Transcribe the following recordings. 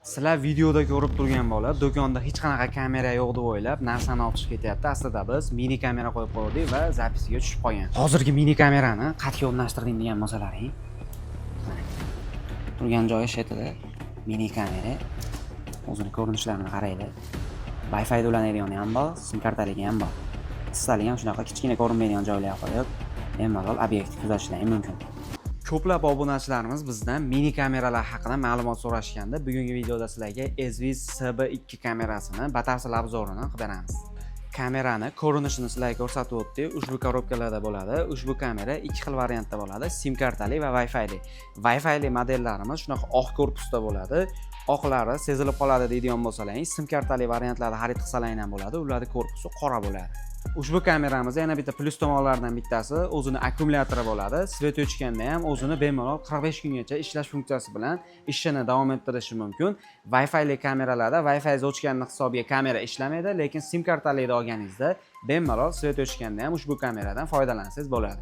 Sizlar videoda ko'rib turgan bo'lib, do'konda hech qanaqa kamera yo'q deb o'ylab, narsani olib chiqib ketyapti. Aslida biz mini kamera qo'yib qo'ydik va zapisga tushib qolgan. Hozirgi mini kamerani qat'iy o'rnashtirdim degan bo'lsalaring. Turgan joyi shetida mini kamera. O'zining ko'rinishlarini qaranglar. Wi-Fi ulanadigan ham bor, sim kartaligi ham bor. Istalgan ham shunaqa kichkina ko'rinmaydigan joylarga qo'yib, bemalol obyekt kuzatishlari mumkin. Ko'plab obunachilarimiz bizdan mini kameralar haqida ma'lumot so'rashganda, bugungi videoda sizlarga Ezvis SB2 kamerasini batafsil obzorini qilib beramiz. Kamerani ko'rinishini sizlarga ko'rsatib o'tdik. Ushbu korobkalarda bo'ladi. Ushbu kamera ikki xil variantda bo'ladi: sim kartali va Wi-Fi. Wi-Fi modellarimiz shunaqa oq korpusda bo'ladi. Oqlari sezilib qoladi deydigan bo'lsalaring, sim kartali variantlarda xarid qilsalaring ham bo'ladi. Ularning korpusi qora bo'ladi. Ushbu kameramiz yana bitta plyus tomonlaridan bittasi o'zini akkumulyatori bo'ladi. Svet o'chganda ham o'zini bemalol 45 kungacha ishlash funksiyasi bilan ishini davom ettirishi mumkin. Wi-Fi kameralarda Wi-Fi o'chganning hisobiga kamera ishlamaydi, lekin sim kartalikni olganingizda bemalol svet o'chganda ham ushbu kameradan foydalansangiz bo'ladi.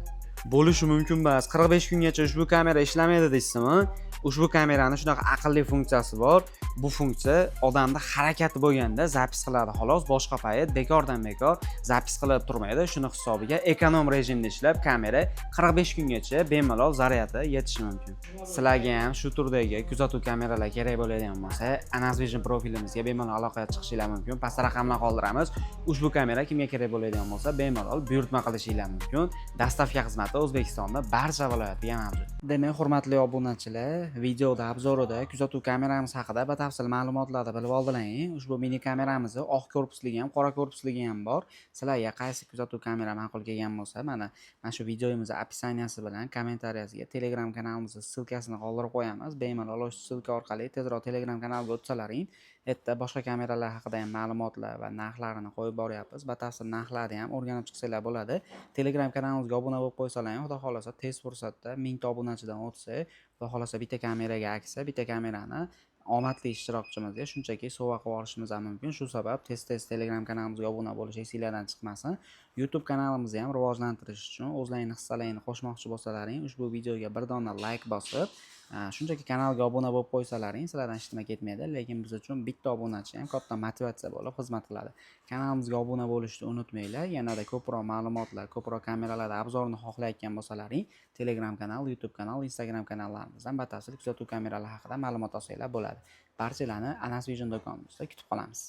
Bo'lishi mumkin emas. 45 kungacha ushbu kamera ishlamaydi deysizmi? Ushbu kameraning shunaqa aqlli funksiyasi bor. Bu funksiya odamda harakati bo'lganda zapis qiladi xolos, boshqa payt bekordan bekor zapis qilib turmaydi. Shuni hisobiga ekonom rejimda ishlab kamera 45 kungacha bemalol zaryadi yetishi mumkin. Sizlarga ham shu turdagi kuzatuv kameralar kerak bo'ladigan bo'lsa, Anasvision profilimizga bemalol aloqaga chiqishinglar mumkin. Pastda raqamlar qoldiramiz. Ushbu kamera kimga kerak bo'ladigan bo'lsa, bemalol buyurtma qilishinglar mumkin. Dastavka xizmati O'zbekistonda barcha viloyatda mavjud. Demak, hurmatli obunachilar, videoda obzorida kuzatuv kameramiz haqida batafsil ma'lumotlarni bilib oldilaring. Ushbu mini kameramizni oq korpusligi ham, qora korpusligi ham bor. Sizlarga qaysi kuzatuv kamera ma'qul kelgan bo'lsa, mana shu videomiz opisiyaniyasi bilan kommentariyasiga Telegram kanalimizning ssilkasini qoldirib qo'yamiz. Bemalol o'sha ssilka orqali tezroq Telegram kanaliga o'tsalaring, yerda boshqa kameralar haqida ham ma'lumotlar va narxlarini qo'yib boryapmiz. Batafsil narxlarni ham o'rganib chiqsanglar bo'ladi. Telegram kanalimizga obuna bo'lib qo'ysalaring, xudo xolasa tez fursatda 1000 ta obunachidan o'tsa, xudo xolasa bitta kameraga aksa, bitta kamerani omadli ishtirokchimizga shunchaki sovg'a qilib olishimiz ham mumkin. Shu sabab tez Telegram kanalimizga obuna bo'lish esinglardan chiqmasin. YouTube kanalimizni ham rivojlantirish uchun o'zlaringning hissalaringni qo'shmoqchi bo'lsalaring, ushbu videoga bir dona like bosib, shunchaki kanalga obuna bo'lib qo'ysalaring, sizlardan hech nima ketmaydi, lekin biz uchun bitta obunachi ham katta motivatsiya bo'lib xizmat qiladi. Kanalimizga obuna bo'lishni unutmanglar. Yanada ko'proq ma'lumotlar, ko'proq kameralar obzorini xohlayotgan bo'lsalaring, Telegram kanal, YouTube kanal, Instagram kanallarimizdan batafsil kuzatuv kameralar haqida ma'lumot olsanglar bo'ladi. Barchalarni Anasvision do'konimizda kutib qolamiz.